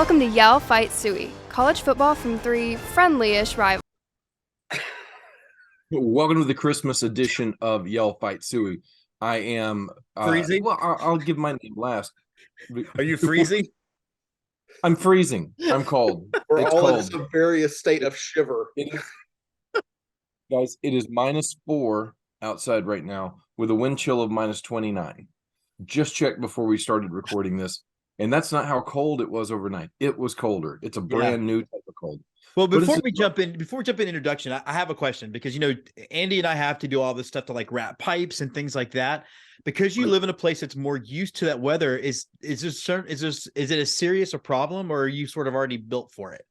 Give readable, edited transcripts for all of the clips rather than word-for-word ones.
Welcome to Yell, Fight, Sooie, college football from three friendly-ish rivals. Welcome to the Christmas edition of Yell Fight Sooie. I am freezing. Well, I'll give my name last. Are you freezing? I'm freezing. I'm cold. We're It's all cold. in some various state of shiver. Guys, it is -4 outside right now with a wind chill of -29. Just checked before we started recording this, and that's not how cold it was overnight. It was colder. It's a brand new type of cold. Well, before we jump in introduction, I have a question because, Andy and I have to do all this stuff to like wrap pipes and things like that. Because you live in a place that's more used to that weather, is it a serious a problem, or are you sort of already built for it?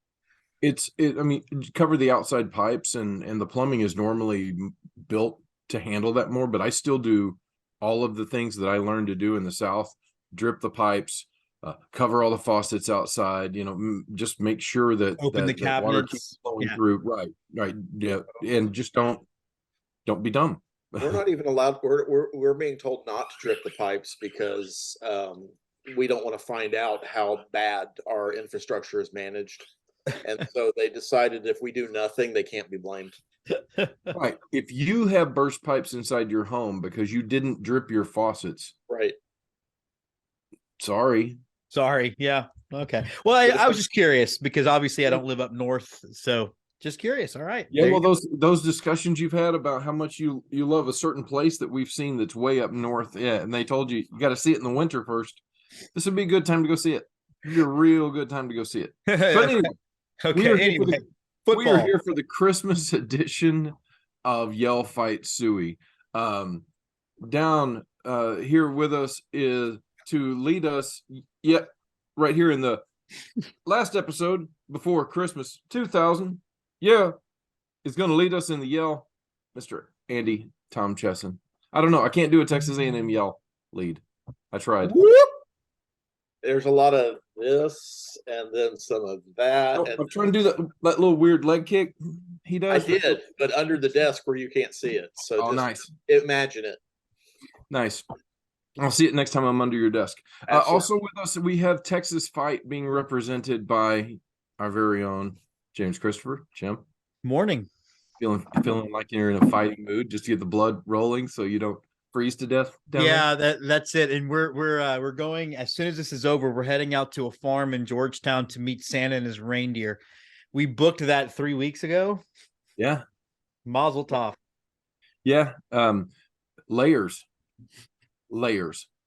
I mean, cover the outside pipes and the plumbing is normally built to handle that more, but I still do all of the things that I learned to do in the South: drip the pipes, cover all the faucets outside, just make sure that Open the that water keeps cabinets. flowing through. Right. Yeah. And just don't be dumb. We're not even allowed. We're being told not to drip the pipes because we don't want to find out how bad our infrastructure is managed, and so they decided if we do nothing, they can't be blamed. Right. If you have burst pipes inside your home because you didn't drip your faucets, Right. Sorry. Yeah. Okay. Well, I was just curious because obviously I don't live up north, so just curious. All right. Yeah. Well, those discussions you've had about how much you love a certain place that we've seen that's way up north. Yeah. And they told you got to see it in the winter first. This would be a good time to go see it. It'd be a real good time to go see it. But anyway, okay. We are here for the Christmas edition of Yell Fight Sooie. Down here with us is to lead us right here in the last episode before Christmas 2000. Yeah, is going to lead us in the yell, Mr. Andy Tom Chesson. I don't know. I can't do a Texas A&M yell lead. I tried. Whoop! There's a lot of this and then some of that. I'm trying to do that little weird leg kick he does. I did, but under the desk where you can't see it. So nice. Imagine it. Nice. I'll see it next time I'm under your desk. Also with us, we have Texas Fight being represented by our very own James Christopher. Jim. Morning. Feeling like you're in a fighting mood, just to get the blood rolling so you don't freeze to death down there? That's it. And we're going, as soon as this is over, we're heading out to a farm in Georgetown to meet Santa and his reindeer. We booked that 3 weeks ago. Yeah. Mazel tov. Yeah. Layers.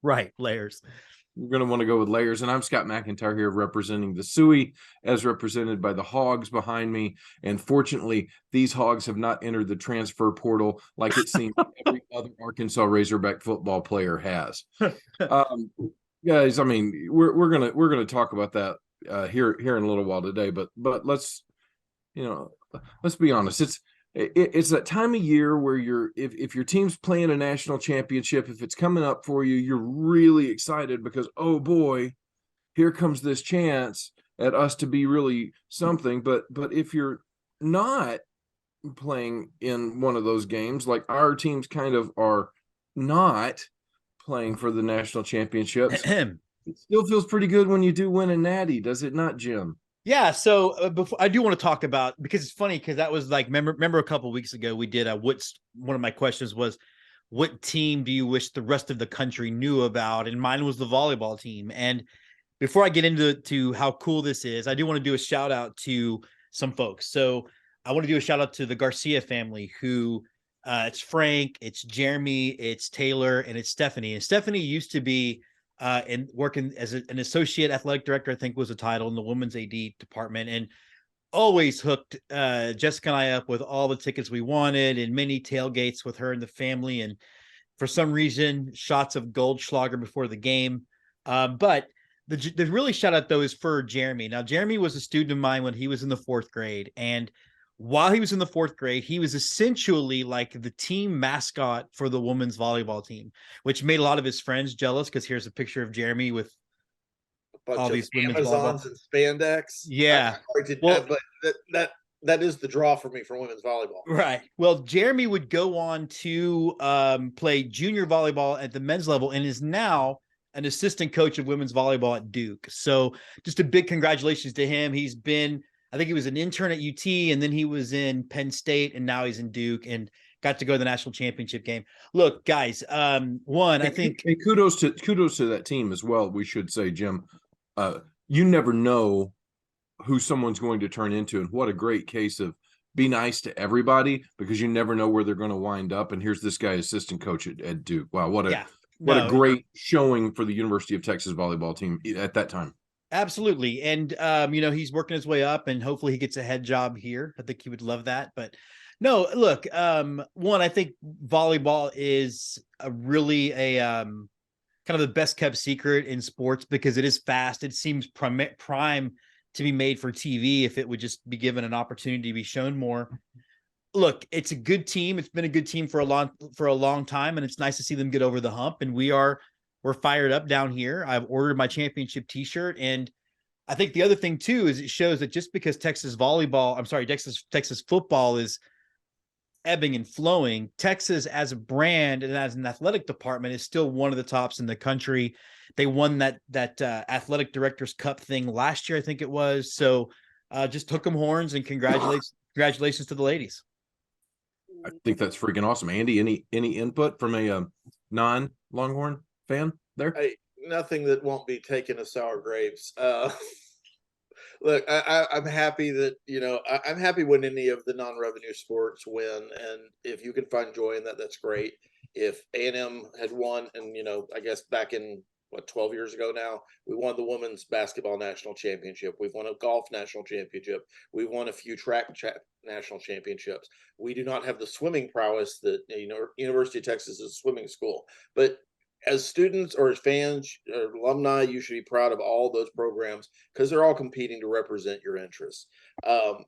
Right. Layers. We're going to want to go with layers. And I'm Scott McIntyre here representing the Sooie, as represented by the Hogs behind me. And fortunately, these Hogs have not entered the transfer portal like it seems every other Arkansas Razorback football player has. Guys, I mean, we're gonna talk about that here in a little while today. But let's be honest. It's that time of year where if your team's playing a national championship, if it's coming up for you, you're really excited because, oh boy, here comes this chance at us to be really something. But if you're not playing in one of those games, like our teams kind of are not playing for the national championships, it still feels pretty good when you do win a natty, does it not, Jim? Yeah, so before I do want to talk about, because it's funny because that was like remember a couple of weeks ago we did one of my questions was, what team do you wish the rest of the country knew about? And mine was the volleyball team. And before I get into how cool this is, I do want to do a shout out to some folks. So I want to do a shout out to the Garcia family, who it's Frank, it's Jeremy, it's Taylor, and it's Stephanie. And Stephanie used to be and working as an associate athletic director, I think was a title in the women's AD department, and always hooked Jessica and I up with all the tickets we wanted and many tailgates with her and the family. And for some reason, shots of Goldschlager before the game. But the really shout out though is for Jeremy. Now, Jeremy was a student of mine when he was in the 4th grade. And while he was in the 4th grade, he was essentially like the team mascot for the women's volleyball team, which made a lot of his friends jealous because here's a picture of Jeremy with all these women's Amazons and spandex. Yeah. But that is the draw for me for women's volleyball. Right. Well, Jeremy would go on to play junior volleyball at the men's level and is now an assistant coach of women's volleyball at Duke. So just a big congratulations to him. He's been, I think he was an intern at UT, and then he was in Penn State, and now he's in Duke, and got to go to the national championship game. Look, guys, one, I think, and kudos to that team as well. We should say, Jim, you never know who someone's going to turn into, and what a great case of be nice to everybody, because you never know where they're going to wind up. And here's this guy, assistant coach at Duke. Wow, what a great showing for the University of Texas volleyball team at that time. Absolutely. And, he's working his way up, and hopefully he gets a head job here. I think he would love that. But no, look, one, I think volleyball is really kind of the best kept secret in sports, because it is fast. It seems prime to be made for TV if it would just be given an opportunity to be shown more. Look, it's a good team. It's been a good team for a long time, and it's nice to see them get over the hump. And we're fired up down here. I've ordered my championship t-shirt. And I think the other thing too is it shows that just because Texas football is ebbing and flowing, Texas as a brand and as an athletic department is still one of the tops in the country. They won that athletic directors cup thing last year, I think it was. So just hook 'em horns, and congratulations to the ladies. I think that's freaking awesome. Andy, any input from a non-Longhorn fan there? Nothing that won't be taken as sour grapes. Look, I'm happy that, I'm happy when any of the non-revenue sports win. And if you can find joy in that, that's great. If A&M had won, and, I guess back in, 12 years ago now, we won the women's basketball national championship. We've won a golf national championship. We won a few track national championships. We do not have the swimming prowess that, University of Texas is a swimming school. But as students or as fans or alumni, you should be proud of all those programs, because they're all competing to represent your interests.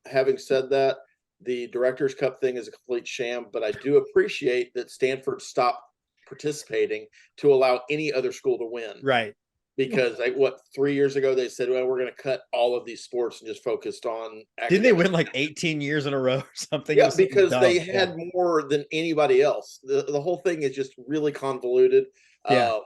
Having said that, the Directors Cup thing is a complete sham, but I do appreciate that Stanford stopped participating to allow any other school to win. Right. Because 3 years ago they said, well, we're going to cut all of these sports and just focused on academics. Didn't they win like 18 years in a row or something? Yeah, because they had more than anybody else. The whole thing is just really convoluted. Yeah.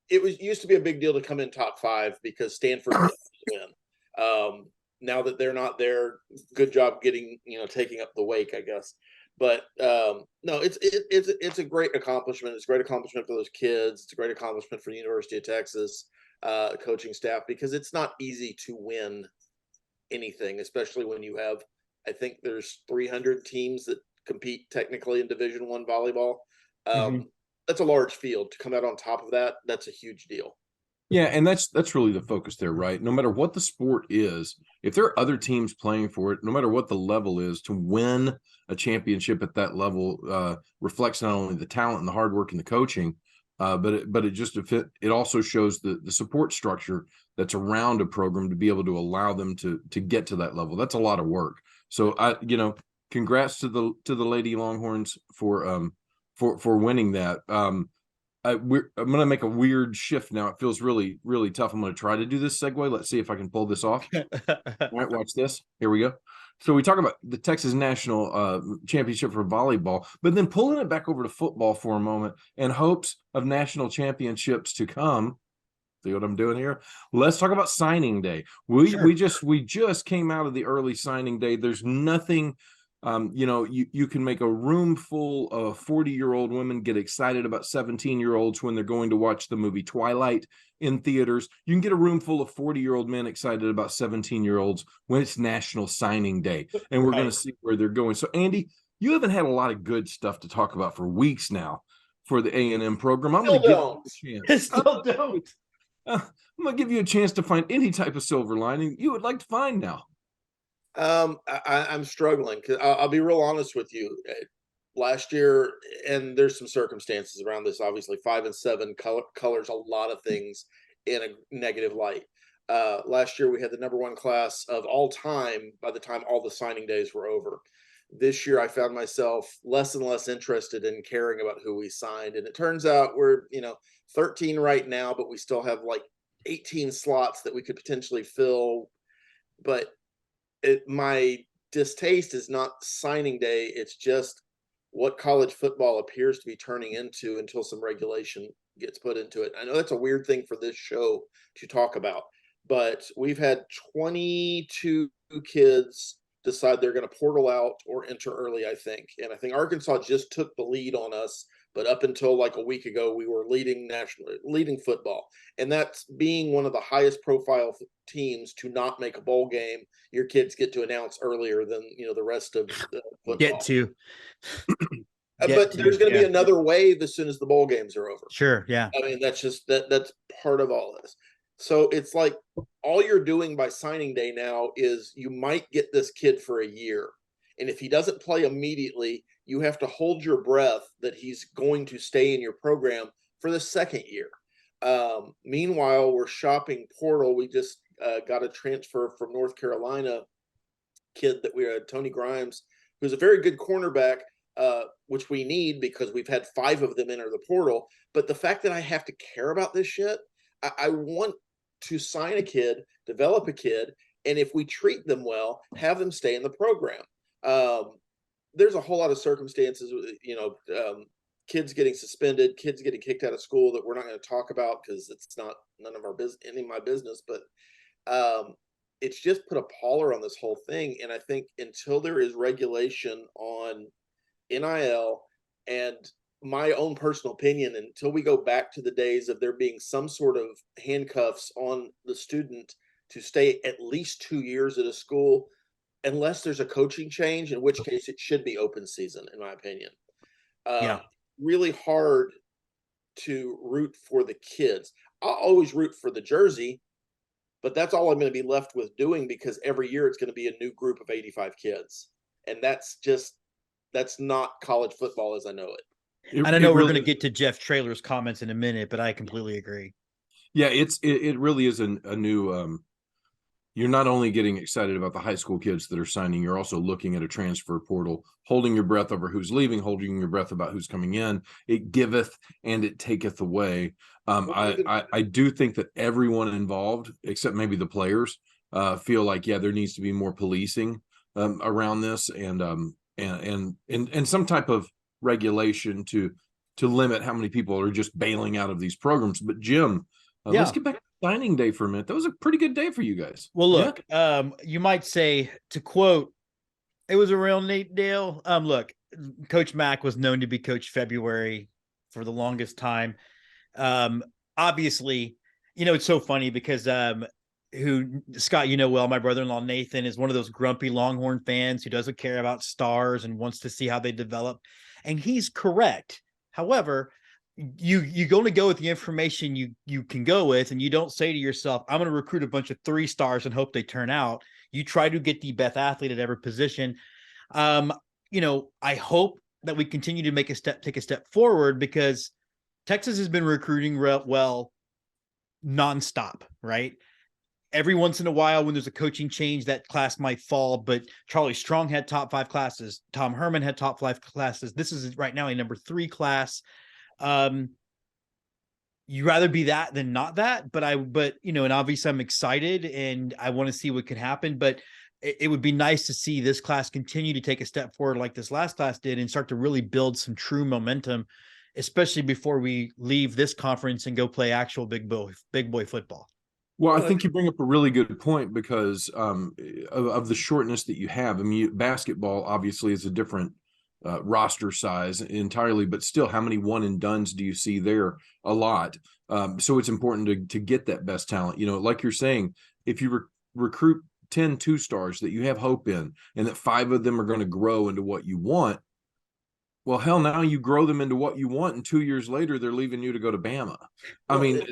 It used to be a big deal to come in top 5 because Stanford was win. Now that they're not there, good job getting, taking up the wake, I guess. But no, it's a great accomplishment. It's a great accomplishment for those kids. It's a great accomplishment for the University of Texas coaching staff, because it's not easy to win anything, especially when you have, I think there's 300 teams that compete technically in Division I volleyball. That's a large field. To come out on top of that, that's a huge deal. Yeah, and that's really the focus there, right? No matter what the sport is, if there are other teams playing for it, no matter what the level is, to win a championship at that level reflects not only the talent and the hard work and the coaching, but it also shows the support structure that's around a program to be able to allow them to get to that level. That's a lot of work. So congrats to the Lady Longhorns for winning that. I'm going to make a weird shift now. It feels really, really tough. I'm going to try to do this segue. Let's see if I can pull this off. All right, watch this. Here we go. So we talk about the Texas National Championship for volleyball, but then pulling it back over to football for a moment in hopes of national championships to come. See what I'm doing here? Let's talk about signing day. We just came out of the early signing day. There's nothing. You can make a room full of 40-year-old women get excited about 17-year-olds when they're going to watch the movie Twilight in theaters. You can get a room full of 40-year-old men excited about 17-year-olds when it's National Signing Day, and we're going to see where they're going. So, Andy, you haven't had a lot of good stuff to talk about for weeks now for the A&M program. I'm going to give you a chance. Still don't. I'm going to give you a chance to find any type of silver lining you would like to find now. I'm struggling, because I'll be real honest with you. Last year, and there's some circumstances around this, obviously 5 and 7 colors a lot of things in a negative light. Last year we had the number 1 class of all time by the time all the signing days were over. This year I found myself less and less interested in caring about who we signed, and it turns out we're 13 right now, but we still have like 18 slots that we could potentially fill. But my distaste is not signing day. It's just what college football appears to be turning into until some regulation gets put into it. I know that's a weird thing for this show to talk about, but we've had 22 kids decide they're going to portal out or enter early, I think. And I think Arkansas just took the lead on us, but up until like a week ago, we were leading football. And that's being one of the highest profile teams to not make a bowl game. Your kids get to announce earlier than, the rest of the football. But there's going to be another wave as soon as the bowl games are over. Sure. Yeah. I mean, that's part of all this. So it's like all you're doing by signing day now is you might get this kid for a year. And if he doesn't play immediately, you have to hold your breath that he's going to stay in your program for the second year. Meanwhile, we're shopping portal. We just got a transfer from North Carolina kid that we had, Tony Grimes, who's a very good cornerback, which we need because we've had 5 of them enter the portal. But the fact that I have to care about this shit, I want to sign a kid, develop a kid, and if we treat them well, have them stay in the program. There's a whole lot of circumstances, kids getting suspended, kids getting kicked out of school that we're not going to talk about because it's not none of our business, any of my business. But it's just put a pallor on this whole thing. And I think until there is regulation on NIL, and my own personal opinion, until we go back to the days of there being some sort of handcuffs on the student to stay at least 2 years at a school, unless there's a coaching change, in which case it should be open season, in my opinion. Really hard to root for the kids. I'll always root for the jersey, but that's all I'm going to be left with doing, because every year it's going to be a new group of 85 kids. And that's not college football as I know it. And I know we're going to get to Jeff Traylor's comments in a minute, but I completely agree. Yeah, it really is a new. You're not only getting excited about the high school kids that are signing, you're also looking at a transfer portal, holding your breath over who's leaving, holding your breath about who's coming in. It giveth and it taketh away. I do think that everyone involved, except maybe the players, feel like there needs to be more policing around this, and some type of regulation to limit how many people are just bailing out of these programs. But Jim, let's get back to signing day for a minute. That was a pretty good day for you guys. Well, look, you might say, to quote, it was a real neat deal. Look, Coach Mack was known to be Coach February for the longest time. Obviously, it's so funny because Scott, well, my brother-in-law Nathan is one of those grumpy Longhorn fans who doesn't care about stars and wants to see how they develop. And he's correct. However, you only go with the information you can go with, and you don't say to yourself, I'm going to recruit a bunch of 3 stars and hope they turn out. You try to get the best athlete at every position. I hope that we continue to take a step forward, because Texas has been recruiting well nonstop, right? Every once in a while, when there's a coaching change, that class might fall, but Charlie Strong had top 5 classes. Tom Herman had top 5 classes. This is right now a number 3 class. You rather be that than not that, but and obviously I'm excited and I want to see what could happen, but it would be nice to see this class continue to take a step forward like this last class did, and start to really build some true momentum, especially before we leave this conference and go play actual big boy football. Well, I think you bring up a really good point, because of the shortness that you have. I mean, basketball obviously is a different roster size entirely, but still, how many one and dones do you see there? A lot. So it's important to get that best talent. Like you're saying, if you recruit 10 2-stars that you have hope in, and that 5 of them are going to grow into what you want, well, hell, now you grow them into what you want, and 2 years later they're leaving you to go to Bama. I mean,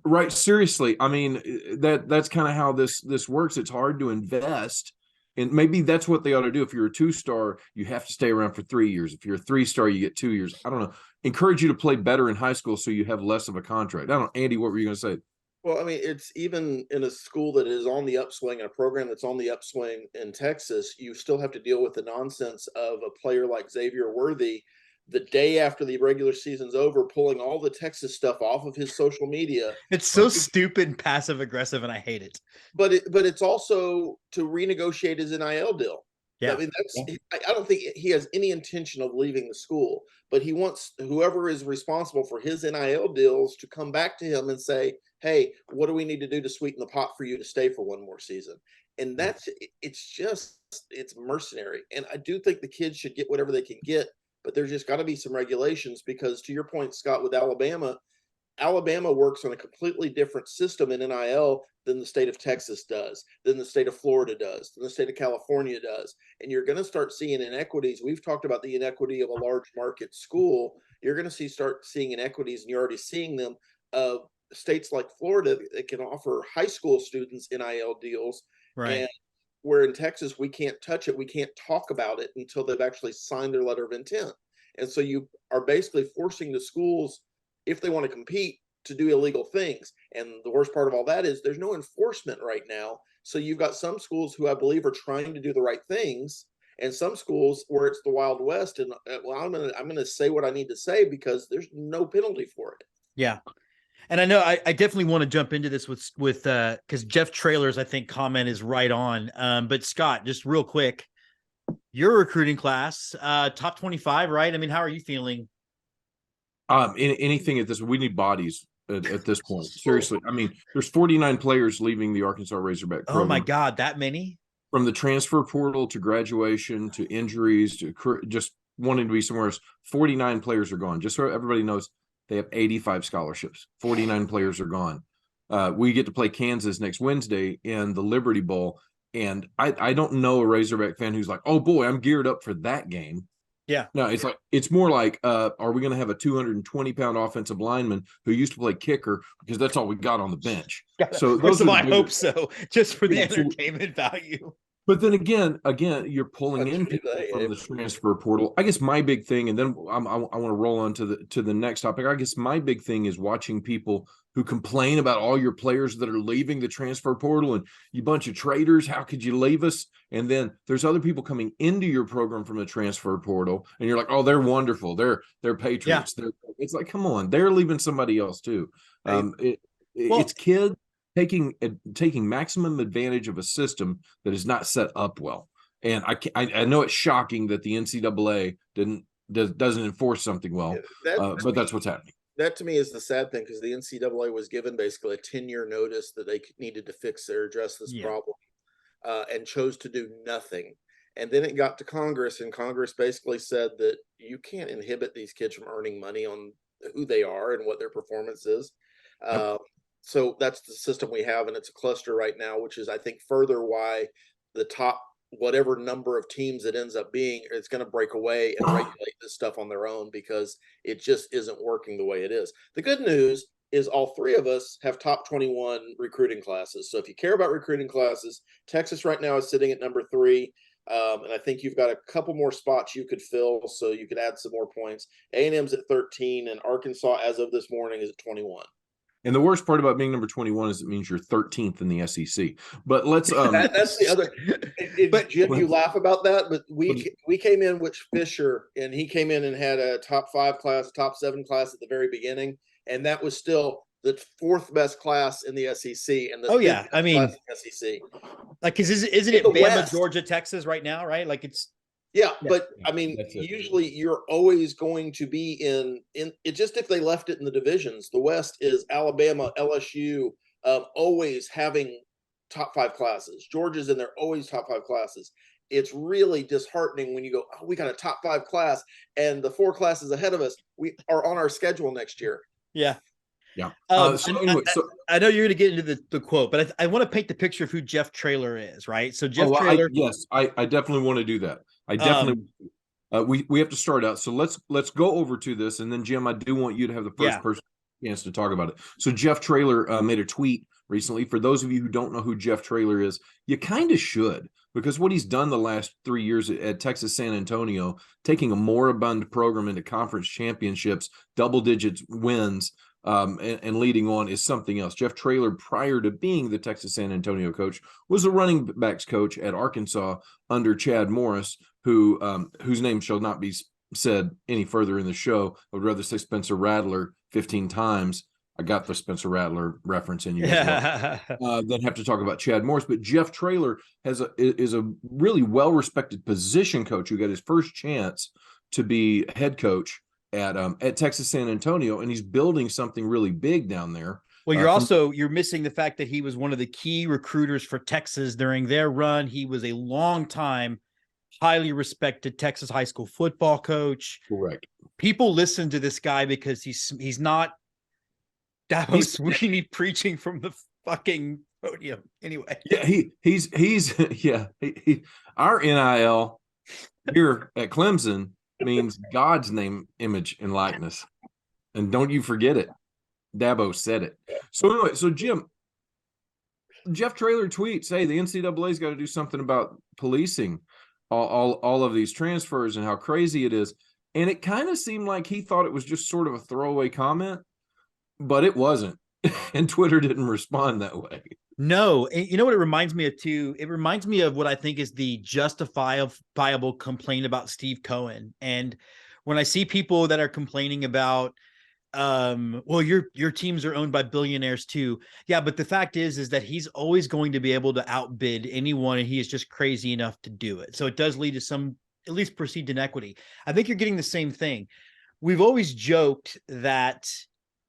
right? Seriously, I mean, that's kind of how this works. It's hard to invest. And maybe that's what they ought to do. If you're a 2-star, you have to stay around for 3 years. If you're a 3-star, you get 2 years. I don't know. Encourage you to play better in high school so you have less of a contract. I don't know. Andy, what were you going to say? Well, I mean, it's even in a school that is on the upswing, and a program that's on the upswing in Texas, you still have to deal with the nonsense of a player like Xavier Worthy, the day after the regular season's over, pulling all the Texas stuff off of his social media. It's so stupid and passive aggressive, and I hate it. But it's also to renegotiate his NIL deal. Yeah. I mean, I don't think he has any intention of leaving the school, but he wants whoever is responsible for his NIL deals to come back to him and say, hey, what do we need to do to sweeten the pot for you to stay for one more season? And it's mercenary. And I do think the kids should get whatever they can get, but there's just got to be some regulations because, to your point, Scott, with Alabama works on a completely different system in NIL than the state of Texas does, than the state of Florida does, than the state of California does. And you're going to start seeing inequities. We've talked about the inequity of a large market school. You're going to start seeing inequities, and you're already seeing them of states like Florida that can offer high school students NIL deals. Right. And where in Texas, we can't touch it. We can't talk about it until they've actually signed their letter of intent. And so you are basically forcing the schools, if they want to compete, to do illegal things. And the worst part of all that is there's no enforcement right now. So you've got some schools who I believe are trying to do the right things, and some schools where it's the Wild West. And I'm gonna say what I need to say because there's no penalty for it. Yeah. And I know I definitely want to jump into this with because Jeff Traylor's, I think, comment is right on. But Scott, just real quick, your recruiting class, top 25, right? I mean, how are you feeling? Anything at this, we need bodies at this point. Seriously. I mean, there's 49 players leaving the Arkansas Razorback program. Oh my God, that many? From the transfer portal to graduation to injuries to just wanting to be somewhere else. 49 players are gone. Just so everybody knows, they have 85 scholarships. 49 players are gone. We get to play Kansas next Wednesday in the Liberty Bowl. And I don't know a Razorback fan who's like, oh boy, I'm geared up for that game. Yeah. No, it's more like, are we going to have a 220-pound offensive lineman who used to play kicker because that's all we got on the bench? So I hope so, just for the entertainment value. But then again, you're pulling in people from the transfer portal. I guess my big thing, and then I want to roll on to the next topic. I guess my big thing is watching people who complain about all your players that are leaving the transfer portal and you bunch of traitors. How could you leave us? And then there's other people coming into your program from the transfer portal, and you're like, oh, they're wonderful. They're patriots. Yeah. It's like, come on, they're leaving somebody else too. It's kids taking maximum advantage of a system that is not set up well. And I know it's shocking that the NCAA doesn't enforce something well, but that's what's happening. That to me is the sad thing, because the NCAA was given basically a 10-year notice that they needed to address this problem, and chose to do nothing. And then it got to Congress, and Congress basically said that you can't inhibit these kids from earning money on who they are and what their performance is. Yep. So that's the system we have, and it's a cluster right now, which is, I think, further why the top whatever number of teams it ends up being, it's going to break away and regulate this stuff on their own, because it just isn't working the way it is. The good news is all three of us have top 21 recruiting classes. So if you care about recruiting classes, Texas right now is sitting at number 3. And I think you've got a couple more spots you could fill, so you could add some more points. A&M's at 13, and Arkansas, as of this morning, is at 21. And the worst part about being number 21 is it means you're 13th in the SEC. But let's that's the other. But Jim, you laugh about that, but we came in with Fisher, and he came in and had a top 5 class, top 7 class at the very beginning, and that was still the 4th best class in the SEC. And the I mean, SEC, like, isn't it Bama, West, Georgia, Texas right now, right? Like it's. Yeah, but I mean, usually you're always going to be in it. Just if they left it in the divisions, the West is Alabama, LSU, always having top 5 classes. Georgia's in there, always top 5 classes. It's really disheartening when you go, oh, we got a top 5 class, and the 4 classes ahead of us, we are on our schedule next year. Yeah. Yeah. I know you're going to get into the quote, but I want to paint the picture of who Jeff Traylor is, right? So Jeff Traylor. I definitely want to do that. I definitely. We have to start out. So let's go over to this, and then Jim, I do want you to have the first person chance to talk about it. So Jeff Traylor made a tweet recently. For those of you who don't know who Jeff Traylor is, you kind of should, because what he's done the last 3 years at Texas San Antonio, taking a moribund program into conference championships, double-digit wins. And leading on is something else. Jeff Traylor, prior to being the Texas San Antonio coach, was a running backs coach at Arkansas under Chad Morris, whose name shall not be said any further in the show. I would rather say Spencer Rattler 15 times. I got the Spencer Rattler reference in you as well. Then have to talk about Chad Morris, but Jeff Traylor is a really well-respected position coach who got his first chance to be head coach at Texas San Antonio, and he's building something really big down there. Well, you're missing the fact that he was one of the key recruiters for Texas during their run. He was a long time, highly respected Texas high school football coach. Correct. People listen to this guy because he's not Dabo Sweeney preaching from the fucking podium. Anyway, yeah, he's yeah. Our NIL here at Clemson means God's name, image, and likeness, and don't you forget it. Dabo said it. So anyway, so Jim, Jeff Traylor tweets, "Hey, the NCAA's got to do something about policing all of these transfers and how crazy it is." And it kind of seemed like he thought it was just sort of a throwaway comment, but it wasn't. And Twitter didn't respond that way. No, and you know what it reminds me of too? It reminds me of what I think is the justifiable complaint about Steve Cohen. And when I see people that are complaining about, well, your teams are owned by billionaires too. Yeah, but the fact is that he's always going to be able to outbid anyone, and he is just crazy enough to do it. So it does lead to some, at least perceived inequity. I think you're getting the same thing. We've always joked that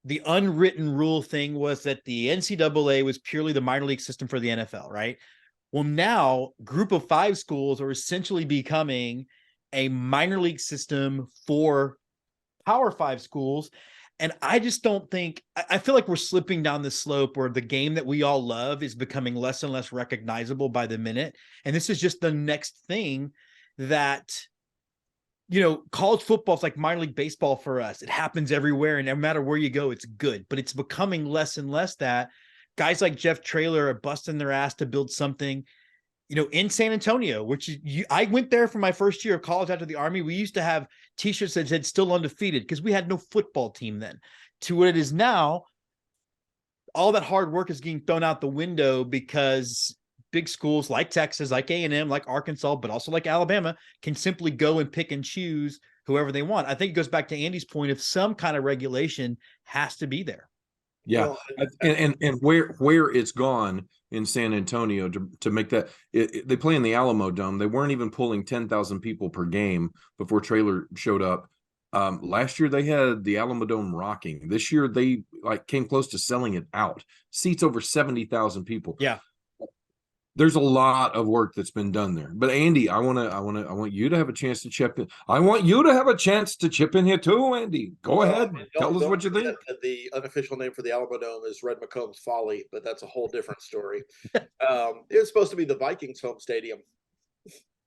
the unwritten rule thing was that the NCAA was purely the minor league system for the NFL, right? Well, now Group of Five schools are essentially becoming a minor league system for Power Five schools. And I just don't think, I feel like we're slipping down the slope where the game that we all love is becoming less and less recognizable by the minute. And this is just the next thing that, college football is like minor league baseball for us. It happens everywhere, and no matter where you go, it's good. But it's becoming less and less that guys like Jeff Traylor are busting their ass to build something, in San Antonio, which I went there for my first year of college after the Army. We used to have T-shirts that said "still undefeated" because we had no football team then. To what it is now, all that hard work is getting thrown out the window because big schools like Texas, like A&M, like Arkansas, but also like Alabama can simply go and pick and choose whoever they want. I think it goes back to Andy's point of some kind of regulation has to be there. Yeah, and where it's gone in San Antonio to make that they play in the Alamo Dome. They weren't even pulling 10,000 people per game before Traylor showed up. Last year they had the Alamo Dome rocking. This year they came close to selling it out. Seats over 70,000 people. Yeah. There's a lot of work that's been done there. But Andy, I want you to have a chance to chip in. I want you to have a chance to chip in here too, Andy. Go ahead. Tell us what you think. The unofficial name for the Alamo Dome is Red McComb's Folly, but that's a whole different story. It was supposed to be the Vikings home stadium.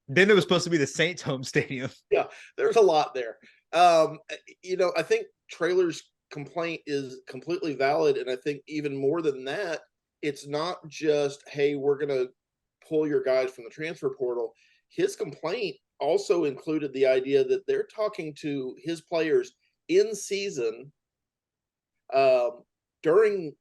Then it was supposed to be the Saints home stadium. Yeah, there's a lot there. I think Traylor's complaint is completely valid, and I think even more than that, it's not just, hey, we're going to pull your guys from the transfer portal. His complaint also included the idea that they're talking to his players in season during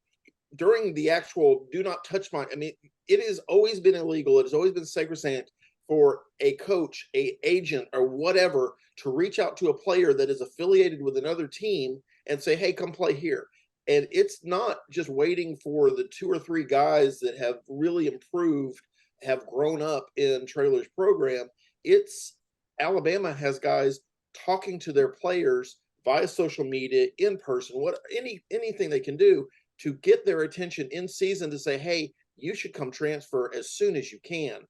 the actual do not touch my. I mean, it has always been illegal. It has always been sacrosanct for a coach, a agent, or whatever to reach out to a player that is affiliated with another team and say, hey, come play here. And it's not just waiting for the 2 or 3 guys that have really improved, have grown up in Traylor's program. It's Alabama has guys talking to their players via social media, in person, anything they can do to get their attention in season to say, hey, you should come transfer as soon as you can.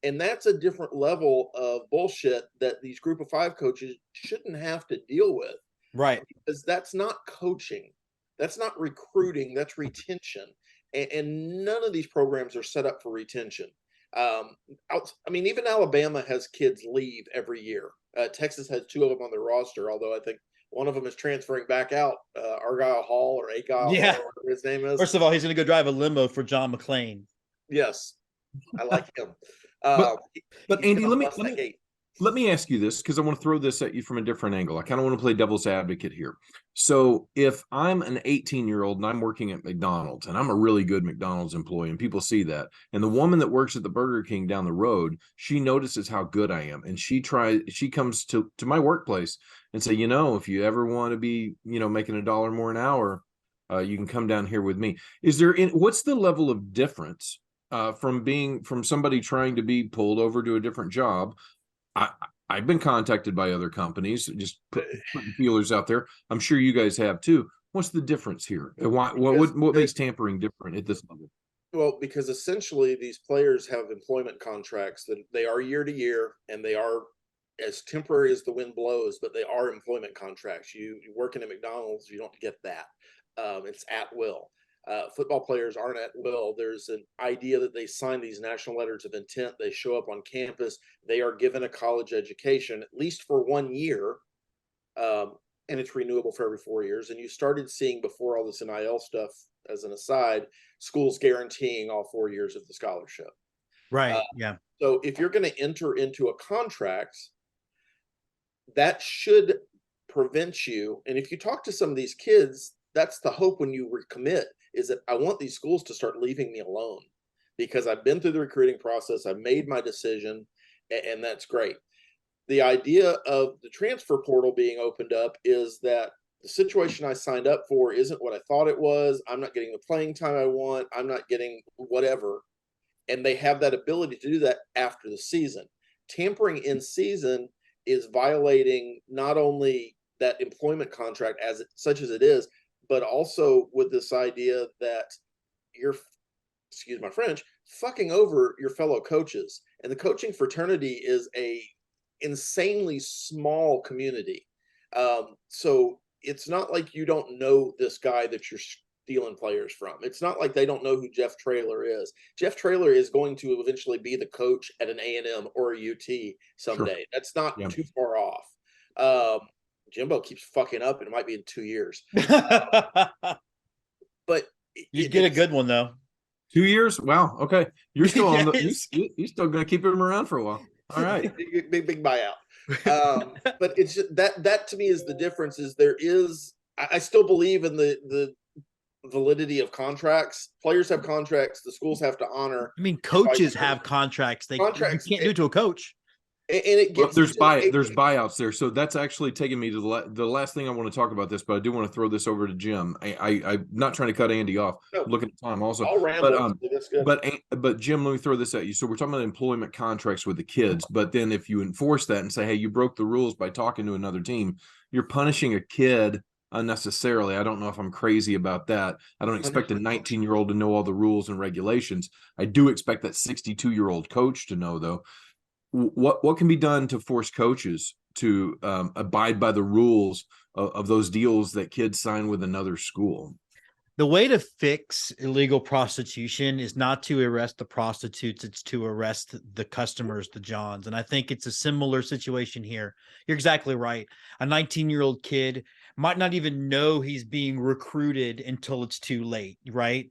And that's a different level of bullshit that these Group of Five coaches shouldn't have to deal with. Right. Because that's not coaching. That's not recruiting, that's retention. And none of these programs are set up for retention. Even Alabama has kids leave every year. Texas has 2 of them on their roster, although I think one of them is transferring back out, Argyle Hall or Agile, yeah, Hall, whatever his name is. First of all, he's going to go drive a limo for John McClain. Yes, I like him. But Andy, let me ask you this, because I want to throw this at you from a different angle. I kind of want to play devil's advocate here. So if I'm an 18-year-old and I'm working at McDonald's and I'm a really good McDonald's employee and people see that, and the woman that works at the Burger King down the road, she notices how good I am. And she comes to my workplace and say, if you ever want to be, making $1 more an hour, You can come down here with me. Is there what's the level of difference from somebody trying to be pulled over to a different job? I've been contacted by other companies, just putting feelers out there. I'm sure you guys have too. What's the difference here? What makes tampering different at this level? Well, because essentially these players have employment contracts that they are year to year, and they are as temporary as the wind blows, but they are employment contracts. You working at McDonald's, you don't get that. It's at will. Football players aren't at will. There's an idea that they sign these national letters of intent. They show up on campus. They are given a college education, at least for 1 year. And it's renewable for every 4 years. And you started seeing, before all this NIL stuff, as an aside, schools guaranteeing all 4 years of the scholarship. Right. Yeah. So if you're going to enter into a contract, that should prevent you. And if you talk to some of these kids, that's the hope when you recommit, is that I want these schools to start leaving me alone, because I've been through the recruiting process. I've made my decision, and that's great. The idea of the transfer portal being opened up is that the situation I signed up for isn't what I thought it was. I'm not getting the playing time I want. I'm not getting whatever. And they have that ability to do that after the season. Tampering in season is violating not only that employment contract such as it is, but also with this idea that you're, excuse my French, fucking over your fellow coaches. And the coaching fraternity is a insanely small community. So it's not like you don't know this guy that you're stealing players from. It's not like they don't know who Jeff Traylor is. Jeff Traylor is going to eventually be the coach at an A&M or a UT someday. Sure. That's not too far off. Jimbo keeps fucking up, and it might be in 2 years. But you get a good one though. 2 years? Wow. Okay. You're still on the you're still gonna keep him around for a while. All right. big buyout. But it's just, that to me is the difference. Is there is, I still believe in the validity of contracts. Players have contracts. The schools have to honor. I mean, coaches have contracts. You can't do it to a coach. And it gets there's buyouts there. So that's actually taking me to the last thing I want to talk about this, but I do want to throw this over to Jim. I'm not trying to cut Andy off. No, look at the time also. But Jim, let me throw this at you. So we're talking about employment contracts with the kids, but then if you enforce that and say, hey, you broke the rules by talking to another team, you're punishing a kid unnecessarily. I don't know if I'm crazy about that. I don't expect a 19-year-old to know all the rules and regulations. I do expect that 62-year-old coach to know, though. What can be done to force coaches to abide by the rules of those deals that kids sign with another school? The way to fix illegal prostitution is not to arrest the prostitutes, it's to arrest the customers, the Johns. And I think it's a similar situation here. You're exactly right. A 19-year-old kid might not even know he's being recruited until it's too late, right?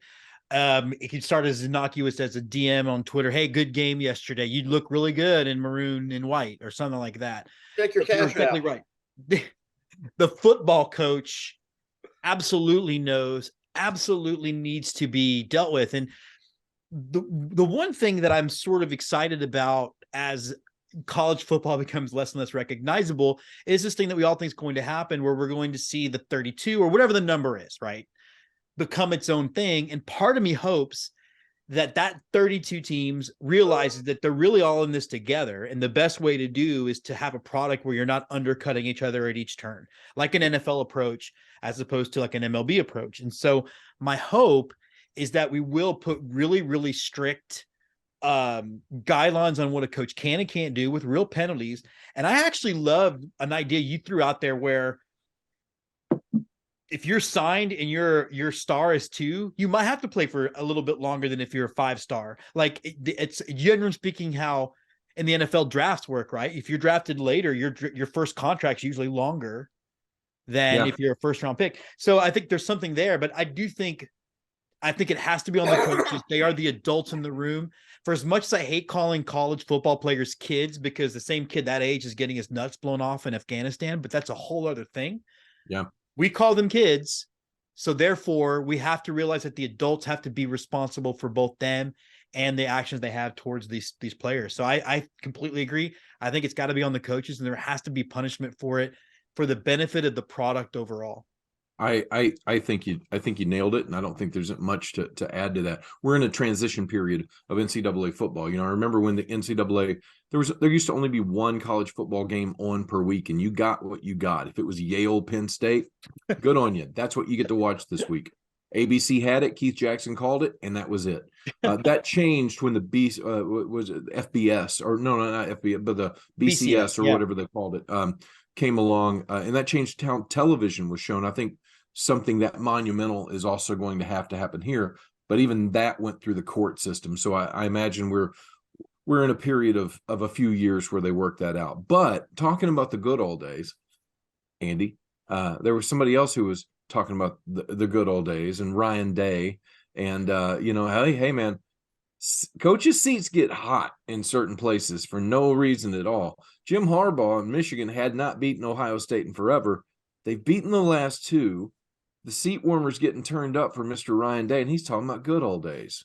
It could start as innocuous as a DM on Twitter. Hey, good game yesterday. You look really good in maroon and white, or something like that. Check your cash out. Exactly right. The football coach absolutely knows, absolutely needs to be dealt with. And the one thing that I'm sort of excited about as college football becomes less and less recognizable is this thing that we all think is going to happen, where we're going to see the 32 or whatever the number is, right, become its own thing. And part of me hopes that 32 teams realizes that they're really all in this together. And the best way to do is to have a product where you're not undercutting each other at each turn, like an NFL approach, as opposed to like an MLB approach. And so my hope is that we will put really, really strict guidelines on what a coach can and can't do, with real penalties. And I actually loved an idea you threw out there where if you're signed and your star is 2, you might have to play for a little bit longer than if you're a 5-star. Like it's generally speaking how in the NFL drafts work, right? If you're drafted later, your first contract's usually longer than if you're a first round pick. So I think there's something there, but I think it has to be on the coaches. They are the adults in the room. For as much as I hate calling college football players kids, because the same kid that age is getting his nuts blown off in Afghanistan, but that's a whole other thing. Yeah. We call them kids. So therefore we have to realize that the adults have to be responsible for both them and the actions they have towards these players. So I completely agree. I think it's got to be on the coaches, and there has to be punishment for it, for the benefit of the product overall. I think you nailed it, and I don't think there's much to add to that. We're in a transition period of NCAA football. You know, I remember when the NCAA there used to only be one college football game on per week, and you got what you got. If it was Yale, Penn State, good on you. That's what you get to watch this week. ABC had it, Keith Jackson called it, and that was it. That changed when the was it FBS or no, not FBS, but the BCS or whatever they called it came along, and that changed how television was shown. I think something that monumental is also going to happen here, but even that went through the court system. So I imagine we're in a period of a few years where they work that out. But talking about the good old days, Andy, there was somebody else who was talking about the good old days, and Ryan Day, and you know, hey man, coaches' seats get hot in certain places for no reason at all. Jim Harbaugh in Michigan had not beaten Ohio State in forever. They've beaten the last two. The seat warmer's getting turned up for Mr. Ryan Day, and he's talking about good old days.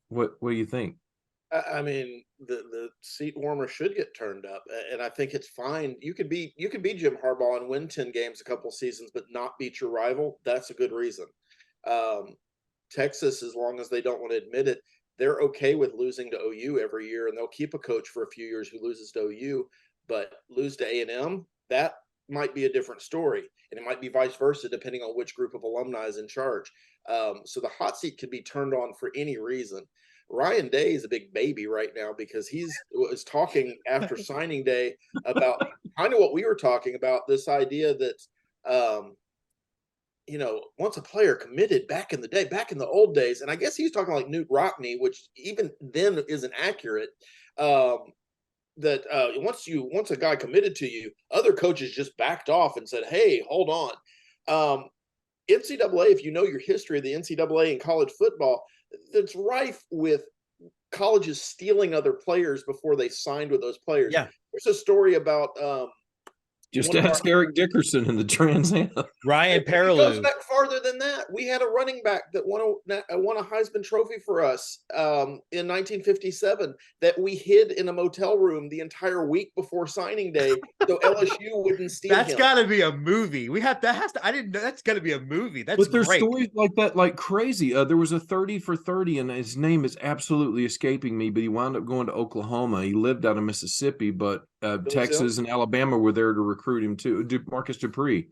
What do you think? I mean, the seat warmer should get turned up, and I think it's fine. You could be Jim Harbaugh and win 10 games a couple seasons, but not beat your rival. That's a good reason. Texas, as long as they don't want to admit it, they're okay with losing to OU every year, and they'll keep a coach for a few years who loses to OU, but lose to A&M, that might be a different story, and it might be vice versa depending on which group of alumni is in charge. So the hot seat could be turned on for any reason. Ryan Day is a big baby right now because he was talking after signing day about kind of what we were talking about, this idea that you know, once a player committed back in the day, back in the old days, and I guess he's talking like Newt Rockne, which even then isn't accurate. That once a guy committed to you, other coaches just backed off and said, "Hey, hold on." NCAA, if you know your history of the NCAA in college football, that's rife with colleges stealing other players before they signed with those players. Yeah, there's a story about just ask Eric Dickerson in the Trans Am. Ryan it goes Paraloo. back farther than that. We had a running back that won a Heisman Trophy for us in 1957 that we hid in a motel room the entire week before signing day, so LSU wouldn't steal That's him. got to be a movie. I didn't know that's got to be a movie. That's But there's great. stories like that, like crazy. There was a 30 for 30, and his name is absolutely escaping me, but he wound up going to Oklahoma. He lived out of Mississippi, but Texas and Alabama were there to recruit him too. Marcus Dupree.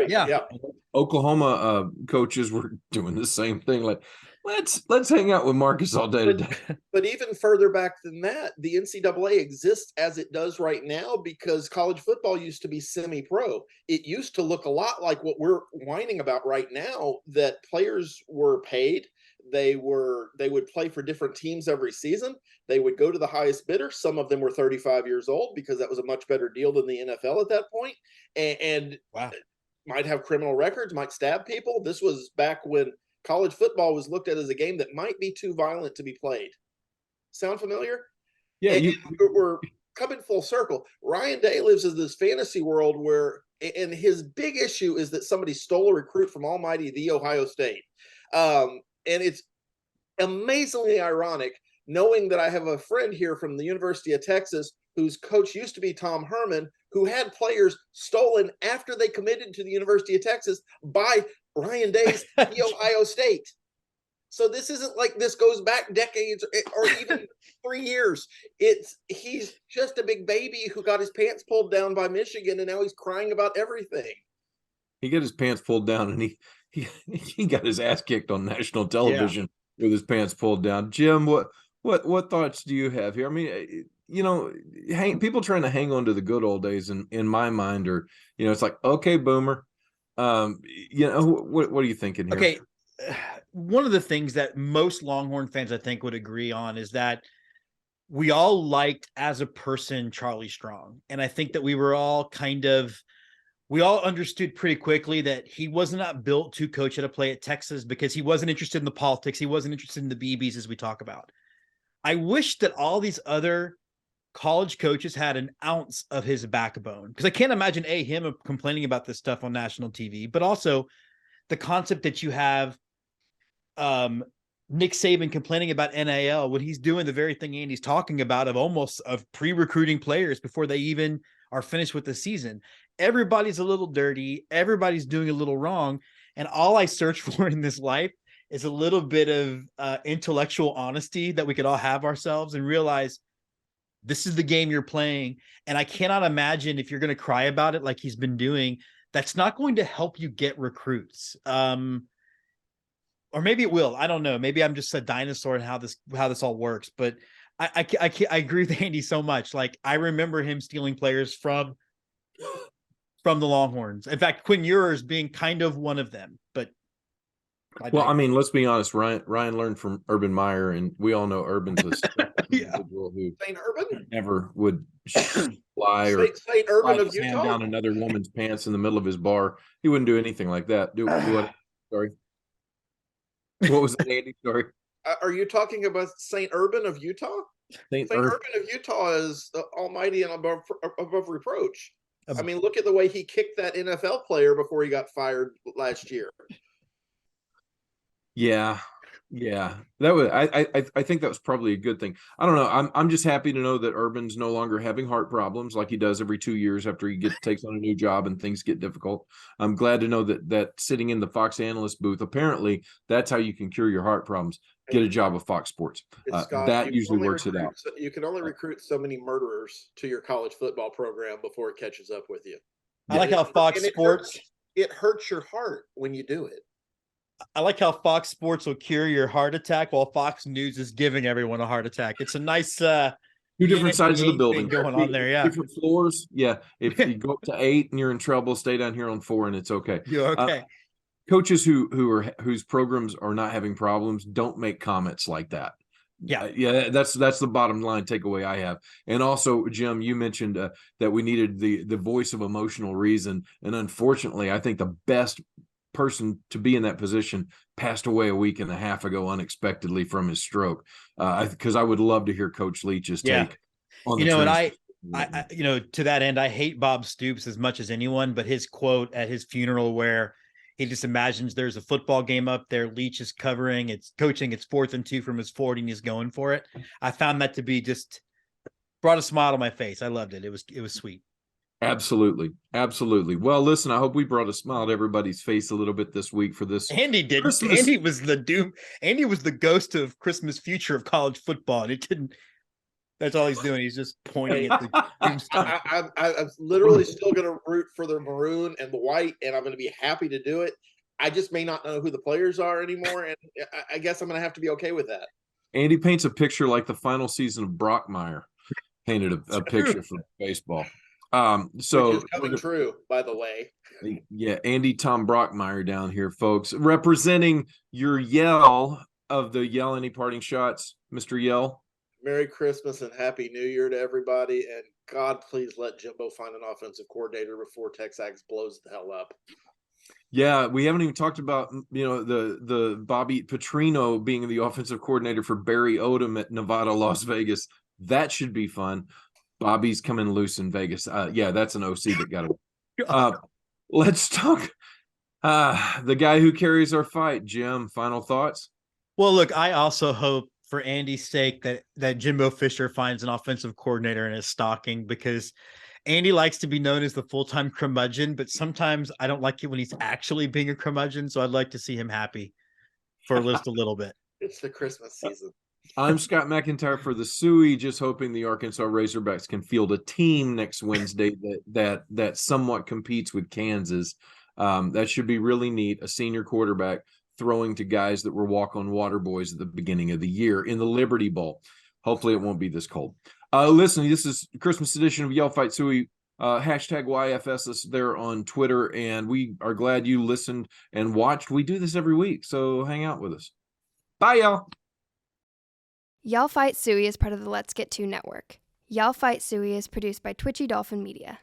Yeah. Oklahoma coaches were doing the same thing. Like, let's hang out with Marcus all day today. But even further back than that, the NCAA exists as it does right now because college football used to be semi-pro. It used to look a lot like what we're whining about right now, that players were paid. They would play for different teams every season. They would go to the highest bidder. Some of them were 35 years old because that was a much better deal than the NFL at that point. And Wow. Might have criminal records, might stab people. This was back when college football was looked at as a game that might be too violent to be played. Sound familiar? Yeah, we're coming full circle. Ryan Day lives in this fantasy world where, and his big issue is that somebody stole a recruit from almighty The Ohio State. And it's amazingly ironic knowing that I have a friend here from the University of Texas whose coach used to be Tom Herman, who had players stolen after they committed to the University of Texas by Ryan Day's The Ohio State. So this isn't like this goes back decades or even 3 years. He's just a big baby who got his pants pulled down by Michigan, and now he's crying about everything. He got his pants pulled down, and he got his ass kicked on national television with his pants pulled down. Jim, what thoughts do you have here? I mean, you know, people trying to hang on to the good old days in my mind are, you know, it's like, okay, boomer. You know, what are you thinking here? Okay. One of the things that most Longhorn fans, I think, would agree on is that we all liked as a person Charlie Strong. And I think that we all understood pretty quickly that he was not built to coach at a play at Texas because he wasn't interested in the politics. He wasn't interested in the BBs, as we talk about. I wish that all these other college coaches had an ounce of his backbone, because I can't imagine him complaining about this stuff on national TV, but also the concept that you have Nick Saban complaining about NIL when he's doing the very thing Andy's talking about of pre-recruiting players before they even are finished with the season. Everybody's a little dirty. Everybody's doing a little wrong. And all I search for in this life is a little bit of intellectual honesty that we could all have ourselves and realize this is the game you're playing. And I cannot imagine if you're going to cry about it like he's been doing, that's not going to help you get recruits. Or maybe it will. I don't know. Maybe I'm just a dinosaur in how this all works. But I agree with Andy so much. Like, I remember him stealing players from the Longhorns. In fact, Quinn Ewers being kind of one of them. But I mean, let's be honest. Ryan learned from Urban Meyer, and we all know Urban's a individual who Saint Urban never would fly or Saint Urban of slam Utah. down another woman's pants in the middle of his bar. He wouldn't do anything like that. Do what? Sorry. What was that, Andy? Sorry. Are you talking about Saint Urban of Utah? Saint Urban Urban. of Utah is almighty and above reproach. I mean, look at the way he kicked that NFL player before he got fired last year. Yeah. That was I think that was probably a good thing. I don't know. I'm just happy to know that Urban's no longer having heart problems like he does every 2 years after he takes on a new job and things get difficult. I'm glad to know that sitting in the Fox analyst booth, apparently that's how you can cure your heart problems. Get a job with Fox Sports. Scott, that usually works it out. You can only recruit so many murderers to your college football program before it catches up with you. I like how Fox Sports. It hurts your heart when you do it. I like how Fox Sports will cure your heart attack while Fox News is giving everyone a heart attack. It's a nice two different sides of the building going on there. Yeah, different floors. Yeah, if you go up to 8 and you're in trouble, stay down here on 4 and it's okay. You're okay. Coaches whose programs are not having problems don't make comments like that. Yeah, that's the bottom line takeaway I have. And also, Jim, you mentioned that we needed the voice of emotional reason, and unfortunately, I think the best person to be in that position passed away a week and a half ago unexpectedly from his stroke. Because I would love to hear Coach Leach's take on the and I to that end, I hate Bob Stoops as much as anyone, but his quote at his funeral where he just imagines there's a football game up there, Leach is covering, it's coaching, it's 4th and 2 from his 40 and he's going for it. I found that to be just brought a smile to my face. I loved it. It was sweet. Absolutely. Well, listen, I hope we brought a smile to everybody's face a little bit this week for this. Andy did. Christmas. Andy was the doom. Andy was the ghost of Christmas future of college football. And it didn't. That's all he's doing. He's just pointing at the tombstone. I'm literally still going to root for the maroon and the white, and I'm going to be happy to do it. I just may not know who the players are anymore, and I guess I'm going to have to be okay with that. Andy paints a picture like the final season of Brockmire painted a picture for baseball. So which is coming true, by the way. Yeah, Andy Tom Brockmire down here, folks, representing your Yell of the Yell. Any parting shots, Mr. Yell? Merry Christmas and Happy New Year to everybody, and God, please let Jimbo find an offensive coordinator before Texas blows the hell up. Yeah, we haven't even talked about the Bobby Petrino being the offensive coordinator for Barry Odom at Nevada, Las Vegas. That should be fun. Bobby's coming loose in Vegas. Yeah, that's an OC that got away. Let's talk the guy who carries our fight, Jim. Final thoughts? Well, look, I also hope for Andy's sake that Jimbo Fisher finds an offensive coordinator in his stocking, because Andy likes to be known as the full-time curmudgeon, but sometimes I don't like it when he's actually being a curmudgeon, so I'd like to see him happy for just a little bit. It's the Christmas season. I'm Scott McIntyre for the Sooie, just hoping the Arkansas Razorbacks can field a team next Wednesday that somewhat competes with Kansas. That should be really neat. A senior quarterback throwing to guys that were walk-on water boys at the beginning of the year in the Liberty Bowl. Hopefully it won't be this cold. Listen, this is Christmas edition of Yell Fight Sooie. Hashtag YFS us there on Twitter, and we are glad you listened and watched. We do this every week, so hang out with us. Bye, y'all. Y'all Fight Sooie is part of the Let's Get To network. Y'all Fight Sooie is produced by Twitchy Dolphin Media.